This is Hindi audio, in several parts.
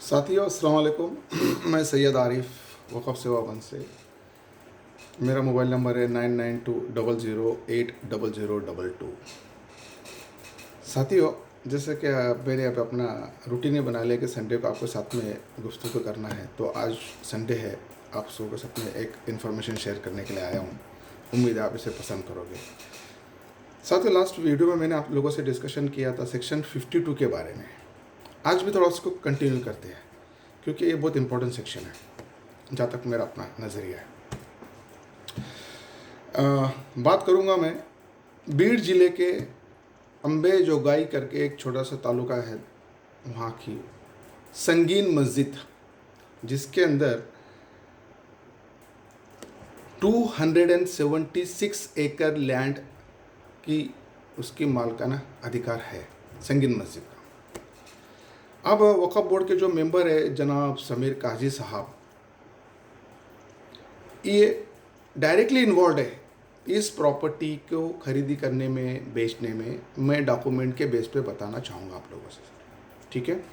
साथियों अस्सलाम वालेकुम। मैं सैयद आरिफ वक़फ़ सेवा वन से। मेरा मोबाइल नंबर है 9920080022। साथियों, जैसे कि मैंने अब अपना रूटीन ही बना लिया कि संडे को आपको साथ में गुफ्तगू करना है, तो आज संडे है, आप सबके साथ में एक इन्फॉर्मेशन शेयर करने के लिए आया हूँ। उम्मीद है आप इसे पसंद करोगे। साथियों, लास्ट वीडियो में मैंने आप लोगों से डिस्कशन किया था सेक्शन 52 के बारे में। आज भी थोड़ा उसको कंटिन्यू करते हैं क्योंकि ये बहुत इंपॉर्टेंट सेक्शन है जहाँ तक मेरा अपना नज़रिया है। बात करूँगा मैं बीड़ ज़िले के अम्बे जोगाई करके एक छोटा सा तालुका है, वहाँ की संगीन मस्जिद, जिसके अंदर 276 एकड़ लैंड की उसकी मालिकाना अधिकार है संगीन मस्जिद का। अब वक़फ़ बोर्ड के जो मेंबर है जनाब समीर काजी साहब, ये डायरेक्टली इन्वॉल्व है इस प्रॉपर्टी को खरीदी करने में, बेचने में। मैं डॉक्यूमेंट के बेस पे बताना चाहूँगा आप लोगों से, ठीक है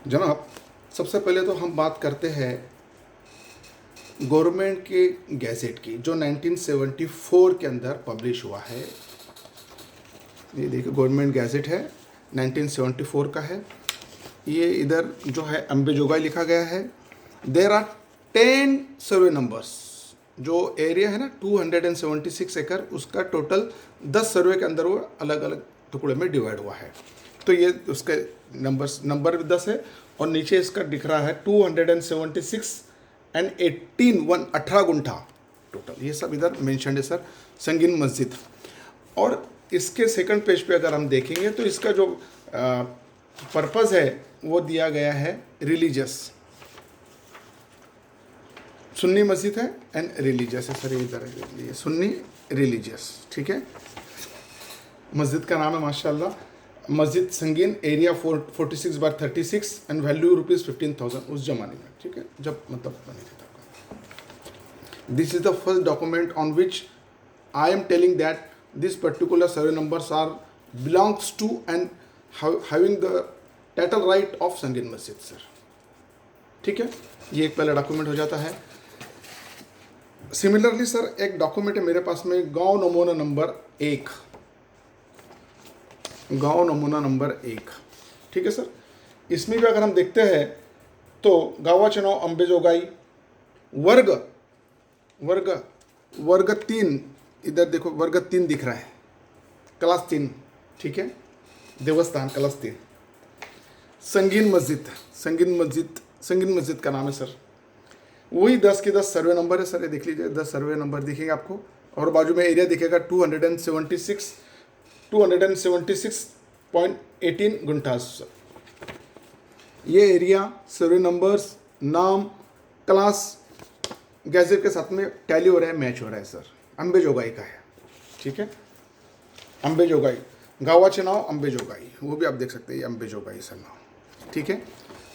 जनाब। सबसे पहले तो हम बात करते हैं गवर्नमेंट के गैजेट की, जो 1974 के अंदर पब्लिश हुआ है। ये देखिए गवर्नमेंट गैजेट है, 1974 का है। ये इधर जो है अम्बे जोगाई लिखा गया है। There are 10 survey numbers. जो एरिया है ना 276 एकड़, उसका टोटल 10 सर्वे के अंदर वो अलग अलग टुकड़े में डिवाइड हुआ है। तो ये उसके नंबर भी 10 है, और नीचे इसका दिख रहा है 276 एंड 18 गुंठा टोटल। ये सब इधर मेंशन है सर, संगीन मस्जिद। और इसके सेकंड पेज पे अगर हम देखेंगे तो इसका जो पर्पज़ है वो दिया गया है रिलीजियस, सुन्नी मस्जिद है एंड रिलीजियस है सर। ये इधर ये सुन्नी रिलीजियस, ठीक है। मस्जिद का नाम है माशाल्लाह मस्जिद संगीन, एरिया 46/36 एंड वैल्यू ₹15,000 उस जमाने में, ठीक है, जब मतलब बनी थी। This is the first document on which I am telling that this particular survey numbers are belongs to and having the title right of संगीन मस्जिद सर, ठीक है। ये एक पहला डॉक्यूमेंट हो जाता है। सिमिलरली सर एक डॉक्यूमेंट है मेरे पास में, गांव नमूना नंबर 1, गांव नमूना नंबर 1, ठीक है सर। इसमें भी अगर हम देखते हैं तो गावा चुनाव अम्बे जोगाई वर्ग वर्ग वर्ग 3, इधर देखो वर्ग 3 दिख रहा है, क्लास 3, ठीक है, देवस्थान क्लास 3, संगीन मस्जिद, संगीन मस्जिद का नाम है सर। वही 10 के 10 सर्वे नंबर है सर, ये देख लीजिए 10 सर्वे नंबर दिखेंगे आपको, और बाजू में एरिया दिखेगा 276.18 गुंठास। ये एरिया, सर्वे नंबर्स, नाम, क्लास गैजेट के साथ में टैली हो रहा है, मैच हो रहा है सर। अम्बे जोगाई का है, ठीक है, अम्बे जोगाई, गावा चुनाव अम्बे जोगाई, वो भी आप देख सकते हैं, ये अम्बे जोगाई सर नाम, ठीक है।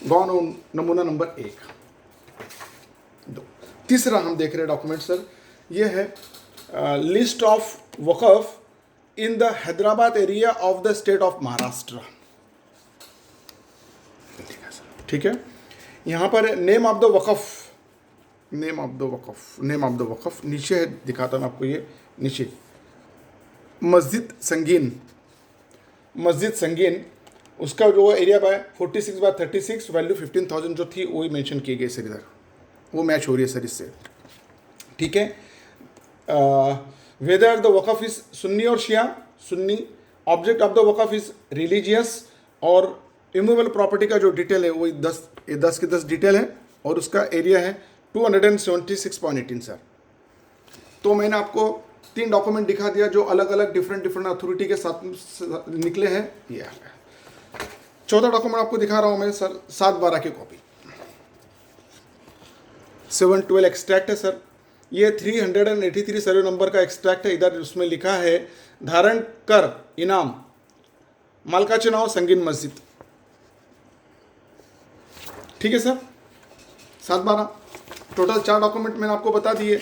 गाँव नमूना नंबर 1, 2। तीसरा हम देख रहे हैं डॉक्यूमेंट सर, ये है list of waqf in the Hyderabad area of the state of Maharashtra, ठीक है। यहाँ पर name of the waqf, name of the waqf नीचे है, दिखाता हूँ आपको, ये नीचे मस्जिद संगीन, उसका जो एरिया है 46/36, वैल्यू 15,000 जो थी वही मेंशन की गई सर, इधर वो मैच हो रही है सर इससे, ठीक है। Whether the waqf is Sunni और Shia, Sunni, object of the waqf is religious, और इमूवेबल प्रॉपर्टी का जो डिटेल है वही 10 की 10 डिटेल है, और उसका एरिया है 276.18 सर। तो मैंने आपको 3 डॉक्यूमेंट दिखा दिया जो अलग अलग डिफरेंट अथॉरिटी के साथ निकले हैं। ये चौथा डॉक्यूमेंट आपको दिखा रहा हूँ मैं सर, 7/12 की कॉपी, 7/12 एक्सट्रैक्ट है सर। ये 383 सर्वे नंबर का एक्सट्रैक्ट है। इधर उसमें लिखा है धारण कर इनाम मालका चुनाव संगीन मस्जिद, ठीक है सर। 7/12 टोटल 4 डॉक्यूमेंट मैंने आपको बता दिए।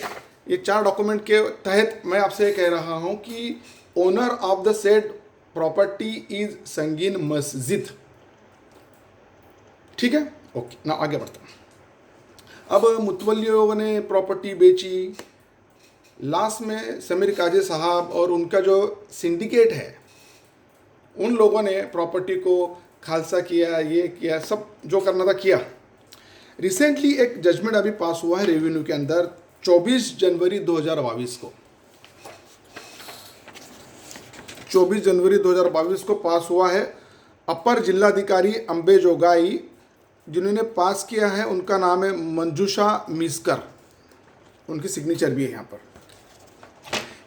ये 4 डॉक्यूमेंट के तहत मैं आपसे कह रहा हूं कि owner of the said property is संगीन मस्जिद, ठीक है, ओके ना, आगे बढ़ते हैं। अब मुतवल्लियों ने प्रॉपर्टी बेची, लास्ट में समीर काजी साहब और उनका जो सिंडिकेट है उन लोगों ने प्रॉपर्टी को खालसा किया, ये किया, सब जो करना था किया। रिसेंटली एक जजमेंट अभी पास हुआ है रेवेन्यू के अंदर 24 जनवरी 2022 को, 24 जनवरी 2022 को पास हुआ है। अपर जिलाधिकारी अंबेजोगाई जिन्होंने पास किया है उनका नाम है मंजूषा मिस्कर, उनकी सिग्नेचर भी है यहाँ पर।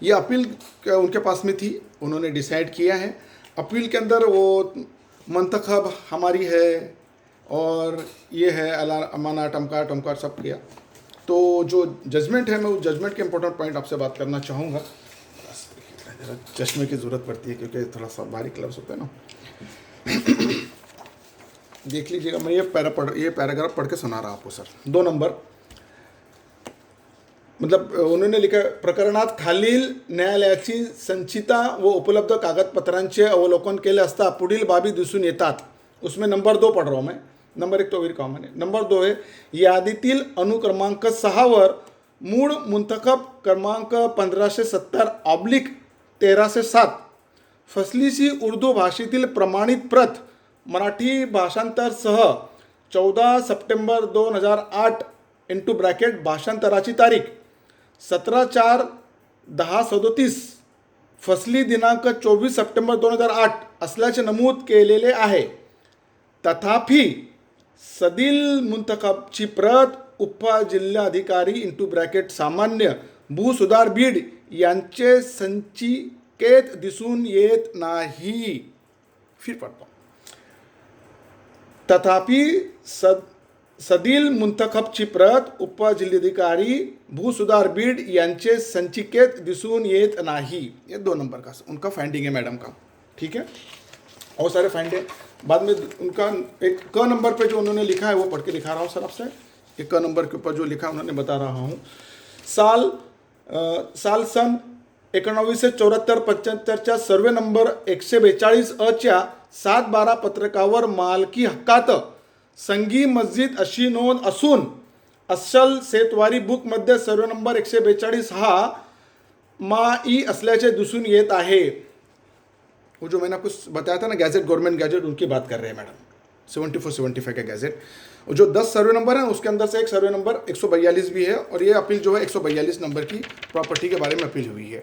ये अपील उनके पास में थी, उन्होंने डिसाइड किया है। अपील के अंदर वो मंतखब हमारी है और ये है अमाना टमका टमका सब किया। तो जो जजमेंट है मैं उस जजमेंट के इंपॉर्टेंट पॉइंट आपसे बात करना चाहूँगा। चश्मे की ज़रूरत पड़ती है क्योंकि थोड़ा सा बारीक लफ्ज़ होता है ना। देख लीजिएगा, मैं ये पैराग्राफ पढ़ के सुना रहा आपको सर। 2 नंबर मतलब उन्होंने लिखा, प्रकरणात खालील न्यायालयाची संचिता व उपलब्ध कागदपत्रांचे अवलोकन केले असता पुढील बाबी दिसून येतात। उसमें नंबर 2 पढ़ रहा हूँ मैं, नंबर 1 तो वीर कॉमन है। नंबर 2 है यादीतील अनुक्रमांक 6 वर मूळ मुंतखब क्रमांक 1570/1307 फसलीची उर्दू भाषेतील प्रमाणित प्रत मराठी भाषांतरसह 14 सप्टेंबर 2008 इंटू ब्रॅकेट भाषांतराची तारीख 17/4/1037 फसली दिनांक 24 सप्टेंबर 2008 असल्याचे नमूद केलेले आहे। तथापि सदील मुंतखबची प्रत उपजिल्हाधिकारी इंटू ब्रॅकेट सामान्य भूसुधार बीड यांचे संचिकेत दिसून येत नाही। फिर पढ़ता हूँ। तथापि सदील मुंतखबची प्रत उपजिल्हाधिकारी भूसुधार बीड यांचे संचिकेत दिसून येत नाही। ये 2 नंबर का उनका फाइंडिंग है मैडम का, ठीक है। और सारे फाइंड है, बाद में उनका एक क नंबर पे जो उन्होंने लिखा है वो पढ़ के दिखा रहा हूँ सर आपसे। एक क नंबर के ऊपर जो लिखा उन्होंने बता रहा हूँ। साल सन 1974-75च्या सर्वे नंबर 142 अ 7/12 पत्रकावर मालकी हक्कात संगी मस्जिद अशी नोंद असून अस्सल सेतवारी बुकमध्ये सर्वे नंबर 142 हा माई असल्याचे दिसून येत आहे। वो जो मैंने आपको बताया था ना गैजेट, गवर्नमेंट गैजेट, उनकी बात कर रहे हैं मैडम, 74-75 का गैजेट। और जो 10 सर्वे नंबर है उसके अंदर से एक सर्वे नंबर 142 भी है, और ये अपील जो है 142 नंबर की प्रॉपर्टी के बारे में अपील हुई है।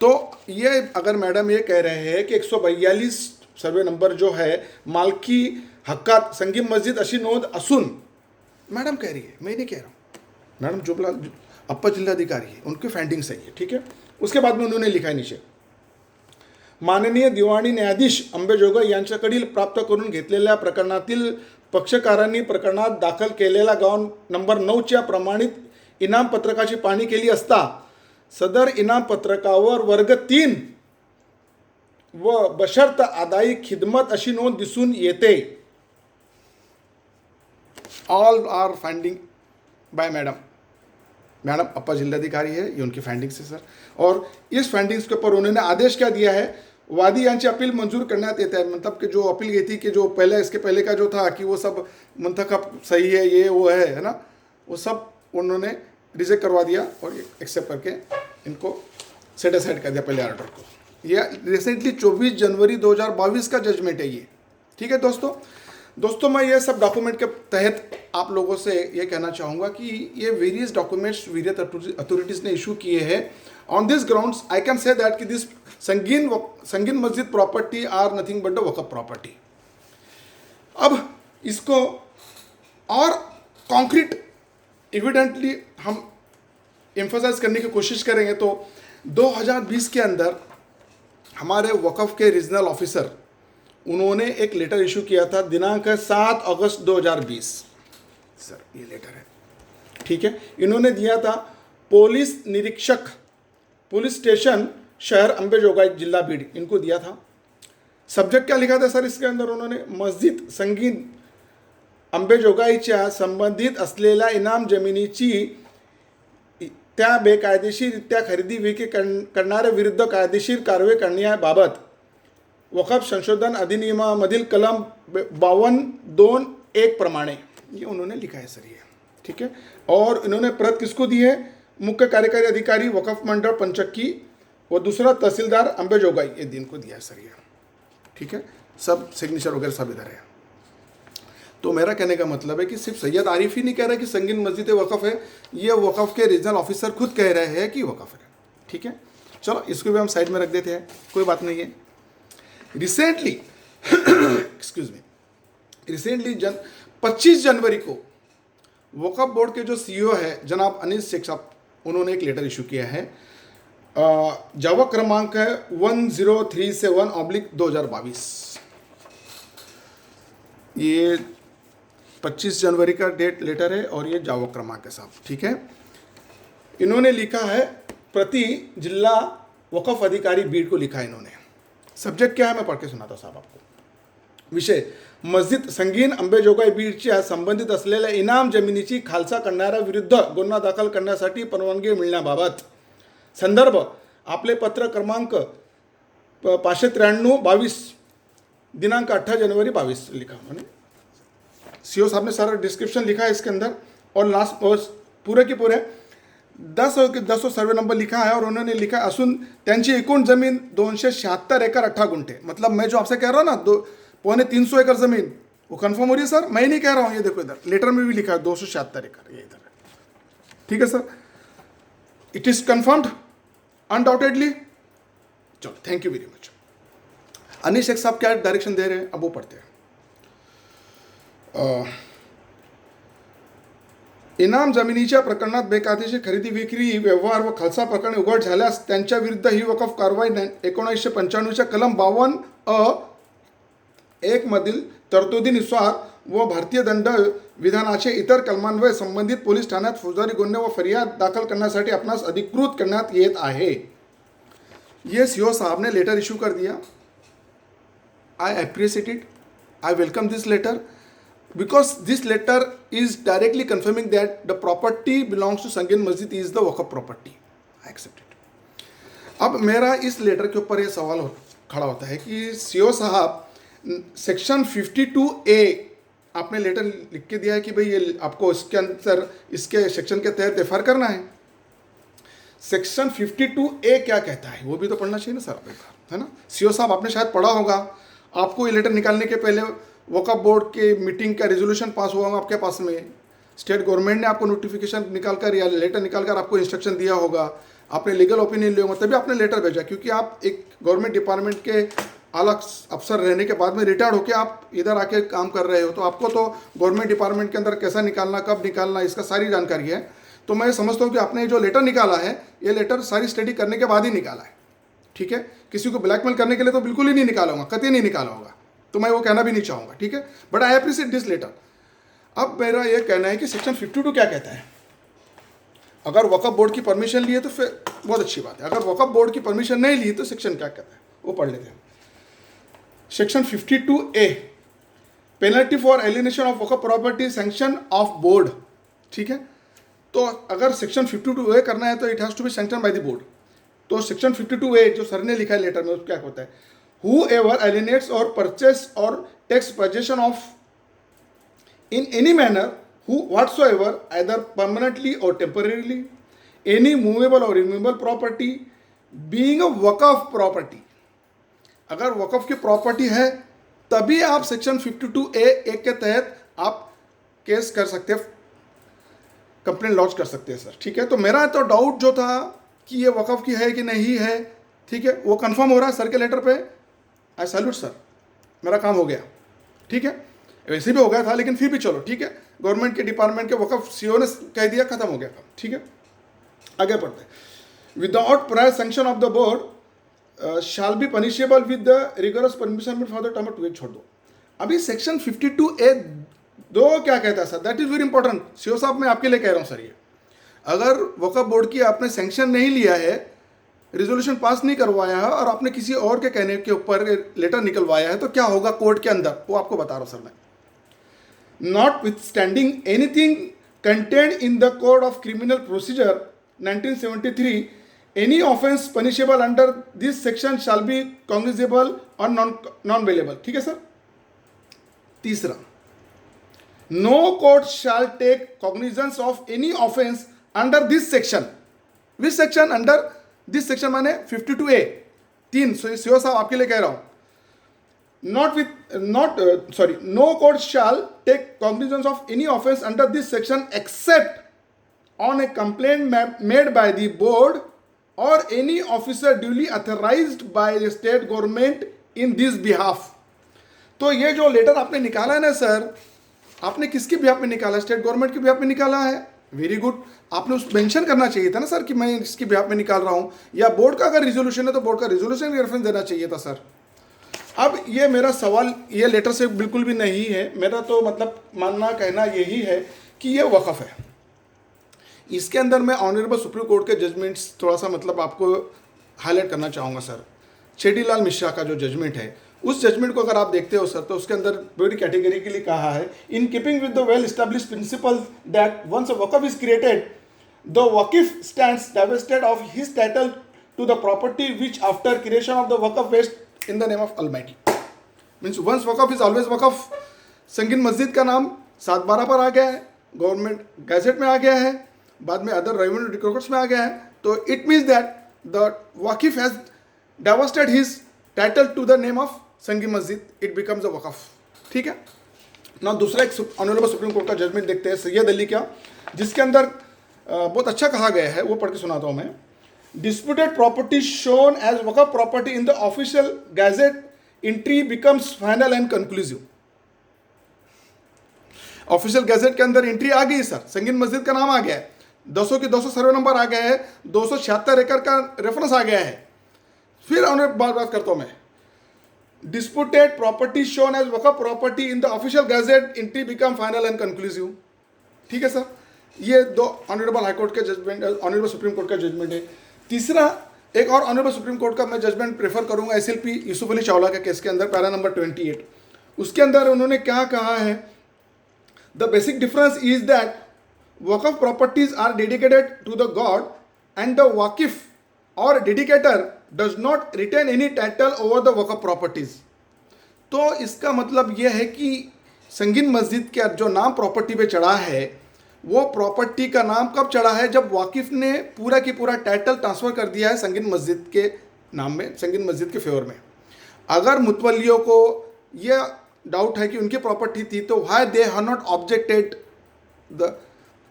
तो ये अगर मैडम ये कह रहे हैं कि 142 सर्वे नंबर जो है मालकी हक्कात संगी मस्जिद अशी नोंद असून, मैडम कह रही है, मैं नहीं कह रहा हूँ, मैडम जो अपर जिल्हाधिकारी है उनकी फाइंडिंग सही है, ठीक है। उसके बाद में उन्होंने लिखा है नीचे, माननीय दिवाणी न्यायाधीश अंबेजोगाई यांच्याकडील प्राप्त करून घेतलेल्या प्रकरणातील पक्षकारांनी प्रकरणात दाखल केलेल्या गाव नंबर 9च्या प्रमाणित इनाम पत्रकाची पाहणी केली असता सदर इनाम पत्रकावर वर्ग 3 व बशर्त आदाई खिदमत अशी नोंद दिसून येते। All our finding by madam अपर जिल्हाधिकारी है, ये उनकी फाइंडिंग्स है सर। और इस फाइंडिंग्स के ऊपर उन्होंने आदेश क्या दिया है, वादी यांची अपील मंजूर करण्यात येते है। मतलब कि जो अपील गई थी कि जो पहले इसके पहले का जो था कि वो सब मुंतखब सही है, ये वो है ना, वो सब उन्होंने रिजेक्ट करवा दिया और एक्सेप्ट करके इनको सेट असाइड कर दिया पहले ऑर्डर को। ये रिसेंटली 24 जनवरी 2022 का जजमेंट है ये, ठीक है दोस्तों मैं ये सब डॉक्यूमेंट के तहत आप लोगों से ये कहना चाहूँगा कि ये वेरियस डॉक्यूमेंट्स वेरियस अथॉरिटीज़ ने इशू किए हैं। On this grounds I can say that कि this Sangeen Masjid property are nothing but the waqf property. अब इसको और कॉन्क्रीट एविडेंटली हम एम्फसाइज करने की कोशिश करेंगे तो 2020 के अंदर हमारे वक़्फ़ के रीजनल ऑफिसर उन्होंने एक लेटर इशू किया था दिनांक 7 अगस्त 2020। सर ये लेटर है, ठीक है। इन्होंने दिया था पुलिस निरीक्षक पुलिस स्टेशन शहर अंबेजोगाई जिला बीड, इनको दिया था। सब्जेक्ट क्या लिखा था सर इसके अंदर उन्होंने, मस्जिद संगीन अंबेजोगाईच्या संबंधित असलेल्या इनाम जमिनीची त्या बेकायदेशीररित्या खरेदी विक्री करणाऱ्या विरुद्ध कायदेशीर कारवाई करण्याबाबत वक़्फ़ संशोधन अधिनियमामधील कलम 52(2) 1 प्रमाणे, ये उन्होंने लिखा है सर ये, ठीक है। और इन्होंने प्रत किसको दी है? मुख्य कार्यकारी अधिकारी वक्फ मंडल पंचक्की और दूसरा तहसीलदार अंबेजोगाई, ये दिन को दिया है सर ये, ठीक है। सब सिग्नेचर वगैरह सब इधर है। तो मेरा कहने का मतलब है कि सिर्फ सैयद आरिफ ही नहीं कह रहा कि संगीन मस्जिद वक़फ़ है, ये वक़फ़ के रीजनल ऑफिसर खुद कह रहे हैं कि वक़फ़ है, ठीक है। चलो इसको भी हम साइड में रख देते हैं, कोई बात नहीं है। रिसेंटली एक्सक्यूज मी, रिसेंटली 25 जनवरी को वक़फ़ बोर्ड के जो CEO है जनाब अनीस शेख साहब, उन्होंने एक लेटर इशू किया है, जावा क्रमांक है 1037/2022। ये 25 जनवरी का डेट लेटर है और ये जावा क्रमांक है साहब, ठीक है। इन्होंने लिखा है प्रति जिला वक़फ़ अधिकारी बीड को लिखा है इन्होंने। सब्जेक्ट क्या है मैं पढ़ के सुनाता साहब आपको। विषय, मस्जिद संगीन अंबेजोगाई बीडच्या संबंधित असलेल्या इनाम जमिनीची खालसा करणाऱ्याविरुद्ध गुन्हा दाखल करण्यासाठी परवानगी मिळण्याबाबत। संदर्भ, आपले पत्र क्रमांक 593/22 दिनांक 18 जनवरी 22 लिखा मैंने। CEO साहब ने सारा डिस्क्रिप्शन लिखा है इसके अंदर और लास्ट पूरे के पूरे 10 सर्वे नंबर लिखा है और उन्होंने लिखा है असून त्यांची एकूण जमीन 276 एकर 18 गुंठे। मतलब मैं जो आपसे कह रहा हूँ ना 350 एकड़ जमीन, वो कंफर्म हो रही है सर, मैं ही नहीं कह रहा हूँ, ये देखो इधर लेटर में भी लिखा है 276 एकड़, ये इधर है, ठीक है sir. It is confirmed undoubtedly. चलो thank you very much. Anish Shaikh साहब क्या डायरेक्शन दे रहे हैं अब वो पढ़ते हैं। इनाम जमिनीच्या प्रकरणात बेकायदेशीर खरेदी विक्री व्यवहार व खालसा प्रकरणे उघड झाल्यास त्यांच्या विरुद्ध ही वक़फ़ कारवाई 1995च्या कलम 52(1) मधील तरतुदीनुसार व भारतीय दंड विधानाचे इतर कलमान्वये संबंधित पोलीस ठाण्यात फौजदारी गुन्हे व फरियाद दाखल करण्यासाठी आपणास अधिकृत करण्यात येत आहे। ये CEO साहब ने लेटर इशू कर दिया। I appreciate it. I welcome this letter because this letter is directly confirming that the property belongs to Sangin Masjid is the waqf property. I accept it. अब मेरा इस लेटर के ऊपर ये सवाल खड़ा होता है कि CEO साहब सेक्शन 52A आपने लेटर लिख के दिया है कि भाई ये आपको इसके अंदर इसके सेक्शन के तहत एफआर करना है। सेक्शन 52A क्या कहता है वो भी तो पढ़ना चाहिए ना सर, है ना। CEO साहब आपने शायद पढ़ा होगा, आपको ये लेटर निकालने के पहले वक़फ़ बोर्ड के मीटिंग का रेजोल्यूशन पास हुआ होगा आपके पास में, स्टेट गवर्नमेंट ने आपको नोटिफिकेशन निकालकर या लेटर निकालकर आपको इंस्ट्रक्शन दिया होगा, आपने लीगल ओपिनियन लिया होगा, तभी आपने लेटर भेजा। क्योंकि आप एक गवर्नमेंट डिपार्टमेंट के अलग अफसर रहने के बाद में रिटायर्ड होकर आप इधर आके काम कर रहे हो, तो आपको तो गवर्नमेंट डिपार्टमेंट के अंदर कैसा निकालना, कब निकालना, इसका सारी जानकारी है। तो मैं समझता हूँ कि आपने जो लेटर निकाला है ये लेटर सारी स्टडी करने के बाद ही निकाला है, ठीक है। किसी को ब्लैकमेल करने के लिए तो बिल्कुल ही नहीं निकाला होगा, कतई नहीं निकाला होगा, तो मैं वो कहना भी नहीं चाहूँगा, ठीक है। But I appreciate this letter. अब मेरा ये कहना है कि सेक्शन 52 क्या कहता है। अगर वक़फ़ बोर्ड की परमिशन ली है तो फिर बहुत अच्छी बात है, अगर वक़फ़ बोर्ड की परमिशन नहीं ली तो सेक्शन क्या कहता है वो पढ़ लेते हैं। Section 52A, penalty for alienation of waqf property sanction of board, ठीक है। तो अगर सेक्शन 52A करना है तो it has to be sanction by the board. तो सेक्शन 52A जो सर ने लिखा है लेटर में, क्या होता है, whoever alienates or purchase or takes possession of in any manner whatsoever either permanently or temporarily any movable or immovable property being a waqf property. अगर वक़फ़ की प्रॉपर्टी है तभी आप सेक्शन 52A के तहत आप केस कर सकते हैं, कंप्लेंट लॉन्च कर सकते हैं सर, ठीक है। तो मेरा तो डाउट जो था कि ये वक़फ़ की है कि नहीं है, ठीक है, वो कंफर्म हो रहा है सर के लेटर पे। आई सैल्यूट सर, मेरा काम हो गया, ठीक है। वैसे भी हो गया था लेकिन फिर भी चलो ठीक है, गवर्नमेंट के डिपार्टमेंट के वक़फ़ CEO ने कह दिया, खत्म हो गया काम, ठीक है। आगे पढ़ते हैं। Without prior sanction of the board shall be punishable with the rigorous permission for the term of 2 छोड़ दो। अभी सेक्शन 52A 2 क्या कहता है sir, that is very important. CEO साहब मैं आपके लिए कह रहा हूँ सर, ये अगर वक़फ़ बोर्ड की आपने सैंक्शन नहीं लिया है, रिजोल्यूशन पास नहीं करवाया है और आपने किसी और के कहने के ऊपर लेटर निकलवाया है, तो क्या होगा कोर्ट के अंदर, वो आपको बता रहा हूँ सर मैं। Notwithstanding anything content in the code of criminal procedure 1973 any offence punishable under this section shall be cognizable और नॉन बेलेबल, ठीक है सर। तीसरा, no court shall take cognizance of any offence under this section. Which section? Under this section माने 52A 3. सीओ साहब आपके लिए कह रहा हूं. No court shall take cognizance of any offense under this section except on a complaint made by the board or any officer duly authorized by the state government in this behalf. तो ये जो लेटर आपने निकाला है ना सर, आपने किसके बिहाफ में निकाला? स्टेट गवर्नमेंट के बिहाफ में निकाला है. Very good. आपने उस मेंशन करना चाहिए था ना सर कि मैं इसके बिहाफ में निकाल रहा हूं, या बोर्ड का अगर रिजोल्यूशन है तो बोर्ड का रिजोल्यूशन रेफरेंस देना चाहिए था सर. अब ये मेरा सवाल ये लेटर से बिल्कुल भी नहीं है. मेरा तो मतलब मानना कहना यही है कि ये वक़फ़ है. इसके अंदर मैं ऑनरेबल सुप्रीम कोर्ट के जजमेंट्स थोड़ा सा मतलब आपको हाईलाइट करना चाहूँगा सर. छेडीलाल मिश्रा का जो जजमेंट है, उस जजमेंट को अगर आप देखते हो सर, तो उसके अंदर वेरी कैटेगरिकली कहा है, in keeping with the well established principle that once a waqf is created the waqif stands divested of his title to the property which after creation of the waqf vest in the name of Almighty. Means once waqf is always waqf. Sangeen Masjid का नाम 7/12 पर आ गया है, गवर्नमेंट गैजेट में आ गया है, बाद में अदर रेवेन्यू रिकॉर्ड्स में आ गया है. तो it means that the waqif has divested his title to the name of Sangeen Masjid, it becomes a वक़फ़. ठीक है ना. दूसरा एक ऑनरेबल सुप्रीम कोर्ट का जजमेंट देखते हैं, सैयद अली का, जिसके अंदर बहुत अच्छा कहा गया है, वो पढ़ के सुनाता हूँ मैं. Disputed property shown as वक़फ़ property in the official gazette entry becomes final and conclusive. Official gazette के अंदर एंट्री आ गई सर, संगीन मस्जिद का नाम आ गया है, 200 की 200 सर्वे नंबर आ गया है, 276 एकड़ का रेफरेंस आ गया है. फिर उन्हें बात करता हूँ मैं. Disputed property shown as waqf property in the official gazette entry become final and conclusive. ठीक है सर. ये दो ऑनरेबल हाई कोर्ट के जजमेंट, ऑनरेबल सुप्रीम कोर्ट का जजमेंट है. तीसरा एक और ऑनरेबल सुप्रीम कोर्ट का मैं जजमेंट प्रेफर करूंगा, SLP यूसुफ अली चावला के केस के अंदर, पैरा नंबर 28. उसके अंदर उन्होंने क्या कहा है? The basic difference is that waqf properties are dedicated to the god and the waqif और dedicator does not retain any title over the waqf properties. तो इसका मतलब यह है कि संगीन मस्जिद का जो नाम प्रॉपर्टी पे चढ़ा है, वो प्रॉपर्टी का नाम कब चढ़ा है? जब वाकिफ ने पूरा की पूरा टाइटल ट्रांसफ़र कर दिया है संगीन मस्जिद के नाम में, संगीन मस्जिद के फेवर में. अगर मुतवल्लियों को यह डाउट है कि उनकी प्रॉपर्टी थी, तो why they have not objected the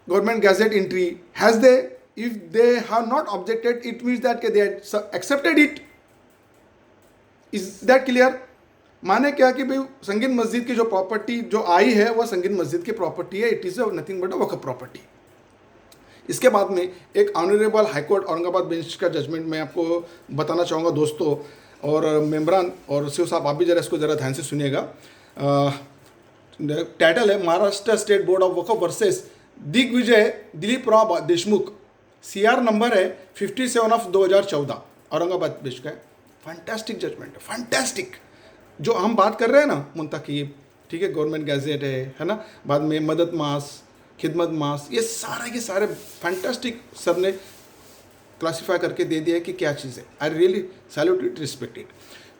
government gadget entry? Has they? If they have not objected, it means that they accepted it. Is that clear? माने क्या कि भाई संगीन मस्जिद की जो प्रॉपर्टी जो आई है वो संगीन मस्जिद की प्रॉपर्टी है, it is nothing but a waqf property. इसके बाद में एक honourable high court Aurangabad bench का जजमेंट मैं आपको बताना चाहूँगा दोस्तों और मेम्बरान और शिव साहब, आप भी जरा इसको ज़रा ध्यान से सुनिएगा. टाइटल है Maharashtra state board of waqf versus Digvijay Diliprao Deshmukh. CR number है 57 ऑफ 2014, औरंगाबाद बेंच का है. फैंटास्टिक जजमेंट है, फैंटास्टिक. जो हम बात कर रहे हैं ना मुंतकीब, ठीक है, गवर्नमेंट गैजेट है ना, बाद में मदद मास, खिदमत मास, ये के सारे फैंटास्टिक सर ने क्लासीफाई करके दे दिया है कि क्या चीज़ है. I really salute it, respect it.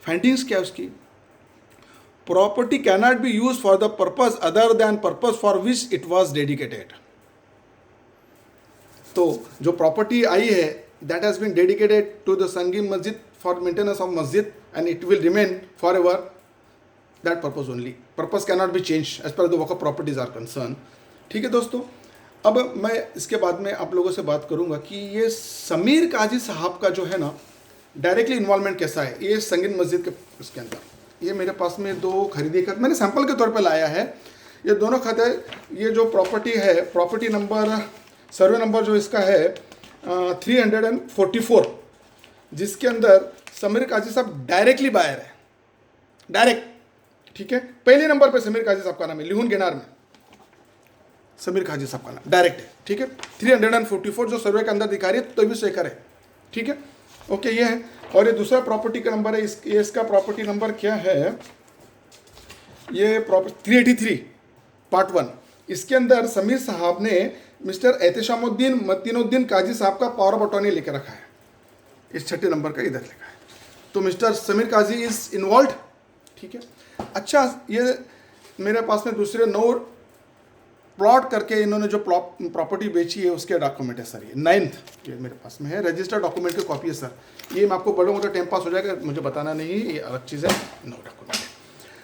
Findings क्या उसकी? Property can not be use for the purpose other than purpose for which it was dedicated. तो जो प्रॉपर्टी आई है that has been dedicated to the Sangeen Masjid for maintenance of masjid and it will remain forever that purpose only. Purpose cannot be changed as per the वक़फ़ properties are concerned. ठीक है दोस्तों. अब मैं इसके बाद में आप लोगों से बात करूंगा कि ये समीर काजी साहब का जो है ना डायरेक्टली इन्वॉल्वमेंट कैसा है ये संगीन मस्जिद के उसके अंदर. ये मेरे पास में दो खरीदी खत मैंने सैंपल के तौर पे लाया है. ये दोनों खत है. ये जो प्रॉपर्टी है, प्रॉपर्टी नंबर, सर्वे नंबर जो इसका है 344, जिसके अंदर समीर काजी साहब डायरेक्टली बायर है, डायरेक्ट. ठीक है, पहले नंबर पे समीर काजी साहब का नाम है, लिहुन गेनार में समीर काजी साहब का नाम डायरेक्ट है. ठीक है, 344 जो सर्वे के अंदर दिखा रही है 23 एकड़ है. ठीक है, ओके, ये है. और ये दूसरा प्रॉपर्टी का नंबर है, इसका प्रॉपर्टी नंबर क्या है? ये प्रॉपर्टी 383 पार्ट 1. इसके अंदर समीर साहब ने मिस्टर एहतशामुद्दीन मतीनुद्दीन काजी साहब का पावर ऑफ अटॉर्नी लेकर रखा है. इस 6 नंबर का इधर लिखा है. तो mister Sameer Kazi is involve. ठीक है, अच्छा. ये मेरे पास में दूसरे प्लॉट करके इन्होंने जो प्रॉपर्टी बेची है उसके डॉक्यूमेंट है सर। ये 9th ये मेरे पास में है, रजिस्टर्ड डॉक्यूमेंट की कॉपी है सर। ये मैं आपको बड़ों तो टाइम पास हो जाएगा, मुझे बताना नहीं, ये अलग चीज़ है। नो डॉक्यूमेंट है।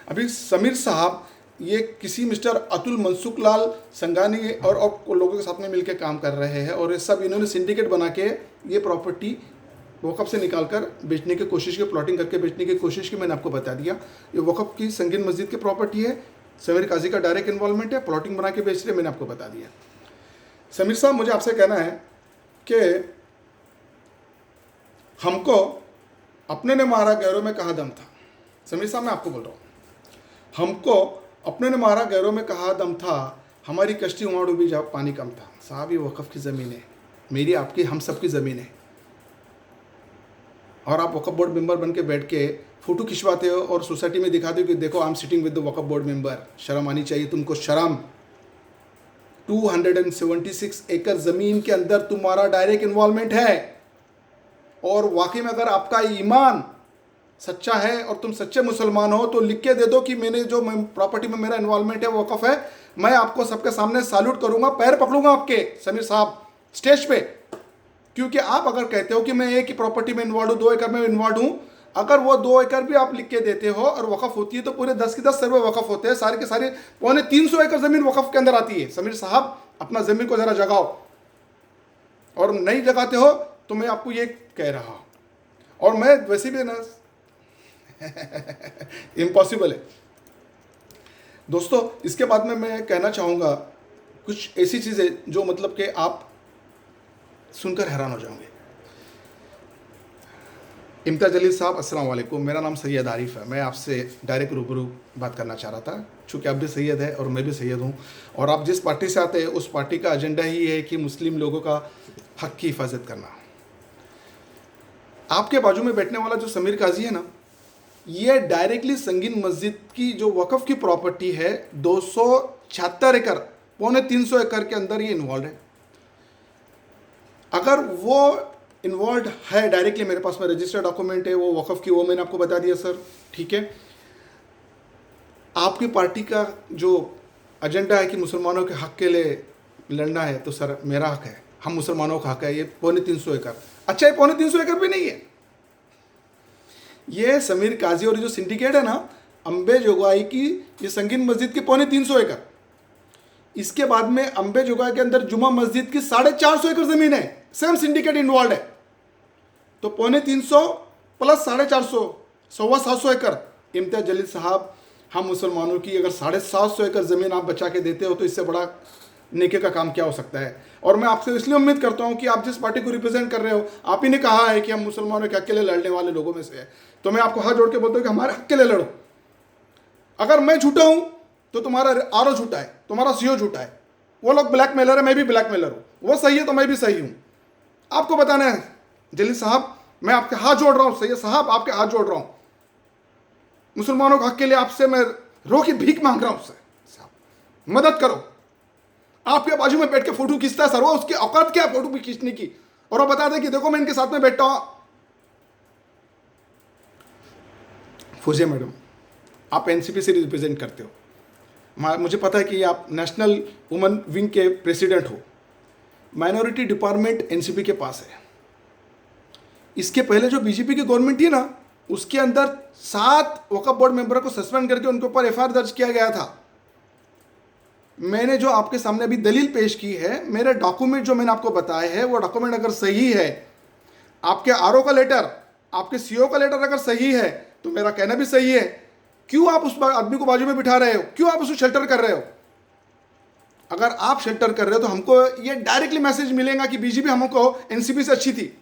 अभी समीर साहब ये किसी मिस्टर अतुल मनसुख लाल संगानी और लोगों के साथ में मिलकर काम कर रहे हैं, और ये सब इन्होंने सिंडिकेट बना के ये प्रॉपर्टी वक़फ़ से निकालकर बेचने की कोशिश की, प्लॉटिंग करके बेचने की कोशिश की। मैंने आपको बता दिया ये वक़फ़ की संगीन मस्जिद की प्रॉपर्टी है, समीर काजी का डायरेक्ट इन्वॉल्वमेंट है, प्लॉटिंग बना के बेच रहे, मैंने आपको बता दिया। समीर साहब मुझे आपसे कहना है कि हमको अपने ने मारा गैरों में कहा दम था। समीर साहब मैं आपको बोल रहा हूँ, हमको अपने ने मारा गैरों में कहा दम था, हमारी कश्ती वहाँ डूबी जब पानी कम था। साहब ये वक़फ़ की ज़मीन है, मेरी आपकी हम सब की ज़मीन है, और आप वक़फ़ बोर्ड मेंबर बन के बैठ के फ़ोटो खिंचवाते हो और सोसाइटी में दिखाते हो कि देखो I am sitting with the waqf board member. शर्म आनी चाहिए तुमको, शर्म। 276 एकड़ ज़मीन के अंदर तुम्हारा डायरेक्ट इन्वॉल्वमेंट है, और वाकई में अगर आपका ईमान सच्चा है और तुम सच्चे मुसलमान हो तो लिख के दे दो कि मैंने जो प्रॉपर्टी में मेरा इन्वॉल्वमेंट है वो वक़फ़ है। मैं आपको सबके सामने सैल्यूट करूंगा, पैर पकड़ूंगा आपके समीर साहब स्टेज पे, क्योंकि आप अगर कहते हो कि मैं एक ही प्रॉपर्टी में इन्वॉल्व हूँ, 2 एकड़ में इन्वॉल्व हूँ, अगर वो 2 एकड़ भी आप लिख के देते हो और वक़फ़ होती है तो पूरे 10 की 10 सर्वे वक़फ़ होते हैं, सारे के सारे 350 एकड़ ज़मीन वक़फ़ के अंदर आती है। समीर साहब अपना ज़मीन को ज़रा जगाओ, और नहीं जगाते हो तो मैं आपको ये कह रहा हूँ, और मैं वैसे भी ना इम्पॉसिबल है दोस्तों। इसके बाद में मैं कहना चाहूँगा कुछ ऐसी चीज़ें जो मतलब कि आप सुनकर हैरान हो जाओगे। इम्तियाज़ जलील साहब अस्सलाम वालेकुम, मेरा नाम सैयद आरिफ है। मैं आपसे डायरेक्ट रूबरू बात करना चाह रहा था, चूँकि आप भी सैयद है और मैं भी सैयद हूँ, और आप जिस पार्टी से आते हैं उस पार्टी का एजेंडा ही है कि मुस्लिम लोगों का हक़ की हिफाजत करना। आपके बाजू में बैठने वाला जो समीर काजी है ना, ये डायरेक्टली संगीन मस्जिद की जो वक़फ़ की प्रॉपर्टी है 276 एकड़, 350 एकड़ के अंदर ये इन्वॉल्व है। अगर वो इन्वॉल्व है डायरेक्टली, मेरे पास में रजिस्टर्ड डॉक्यूमेंट है वो वक़फ़ की, वो मैंने आपको बता दिया सर, ठीक है। आपकी पार्टी का जो एजेंडा है कि मुसलमानों के हक़ के लिए लड़ना है, तो सर मेरा हक़ है, हम मुसलमानों का हक़ है। ये 350 एकड़, अच्छा ये 350 एकड़ भी नहीं है, ये समीर काजी और जो सिंडिकेट है ना अंबे जोगाई की, ये संगीन मस्जिद के 350 एकड़, इसके बाद में अंबे जोगाई के अंदर जुमा मस्जिद की 450 एकड़ ज़मीन है, सेम सिंडिकेट इन्वॉल्व है। तो 350 प्लस 450, 750 एकड़। इम्तियाज़ जलील साहब, हम मुसलमानों की अगर 750 एकड़ ज़मीन आप बचा के देते हो तो इससे बड़ा नेके का काम क्या हो सकता है। और मैं आपसे इसलिए उम्मीद करता हूं कि आप जिस पार्टी को रिप्रेजेंट कर रहे हो, आप ही ने कहा है कि हम मुसलमानों के हक़ के लिए लड़ने वाले लोगों में से है, तो मैं आपको हाथ जोड़ के बोलता हूं कि हमारे हक़ के लिए लड़ो। अगर मैं झूठा हूं तो तुम्हारा आरओ झूठा है, तुम्हारा सीओ झूठा है, वो लोग ब्लैकमेलर है, मैं भी ब्लैकमेलर हूं, वो सही है तो मैं भी सही हूं। आपको बताना है जलील साहब, मैं आपके हाथ जोड़ रहा हूं, सैयद साहब आपके हाथ जोड़ रहा हूं, मुसलमानों के हक़ के लिए आपसे मैं रो की भीख मांग रहा हूं, साहब मदद करो। आपके बाजू में बैठ के फोटो खींचता है सर, वो उसकी औकात क्या है फोटो खींचने की, और वो बता दे कि देखो मैं इनके साथ में बैठता हूं। फौजिया मैडम, आप एनसीपी से रिप्रेजेंट करते हो, मुझे पता है कि आप नेशनल वुमेन विंग के प्रेसिडेंट हो, माइनॉरिटी डिपार्टमेंट एनसीपी के पास है। इसके पहले जो बीजेपी की गवर्नमेंट थी ना, उसके अंदर 7 वक़फ़ बोर्ड मेंबरों को सस्पेंड करके उनके ऊपर एफआईआर दर्ज किया गया था। मैंने जो आपके सामने अभी दलील पेश की है, मेरे डॉक्यूमेंट जो मैंने आपको बताए हैं, वो डॉक्यूमेंट अगर सही है, आपके आरओ का लेटर, आपके सीओ का लेटर अगर सही है, तो मेरा कहना भी सही है। क्यों आप उस आदमी को बाजू में बिठा रहे हो, क्यों आप उसे शेल्टर कर रहे हो? अगर आप शेल्टर कर रहे हो तो हमको ये डायरेक्टली मैसेज मिलेगा कि बीजेपी हमको एनसीपी से अच्छी थी।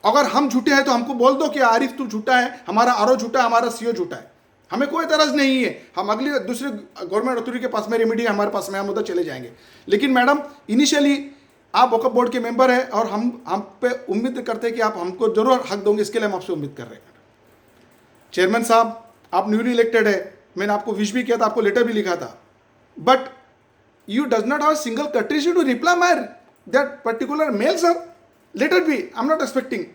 अगर हम झूठे हैं तो हमको बोल दो कि आरिफ तू झूठा है, हमारा आरओ झूठा है, हमारा सीओ झूठा है, हमें कोई तरज नहीं है। हम अगली दूसरे गवर्नमेंट अथॉरिटी के पास में रेमेडी हमारे पास में, हम उधर चले जाएंगे। लेकिन मैडम इनिशियली आप वक़फ़ बोर्ड के मेंबर हैं और हम पे उम्मीद करते हैं कि आप हमको जरूर हक दोगे, इसके लिए हम आपसे उम्मीद कर रहे हैं। चेयरमैन साहब, आप न्यूली इलेक्टेड है, मैंने आपको विश भी किया था, आपको लेटर भी लिखा था, but you does not have single courtesy to reply my that particular mail sir, letter भी आई एम नॉट एक्सपेक्टिंग।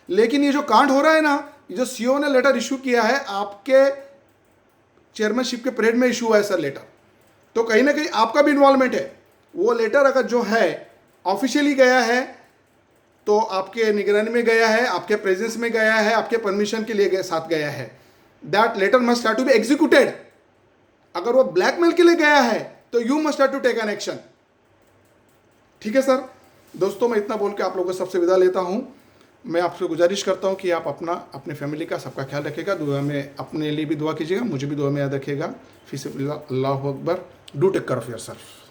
लेकिन ये जो कांड हो रहा है ना, ये जो सीओ ने लेटर इशू किया है, आपके चेयरमैनशिप के परेड में इशू हुआ है सर लेटर, तो कहीं ना कहीं आपका भी इन्वॉल्वमेंट है। वो लेटर अगर जो है ऑफिशियली गया है तो आपके निगरानी में गया है, आपके प्रेजेंस में गया है, आपके परमिशन के लिए साथ गया है, that letter must have to be executed. अगर वो ब्लैकमेल के लिए गया है तो you must have to take an action. ठीक है सर। दोस्तों, मैं इतना बोल के आप लोगों को सबसे विदा लेता हूं। मैं आपसे गुजारिश करता हूं कि आप अपने फैमिली का सबका ख्याल रखिएगा, दुआ में अपने लिए भी दुआ कीजिएगा, मुझे भी दुआ में याद रखिएगा। फी सबिलिल्लाह, अल्लाहु अकबर। Do take care of yourself.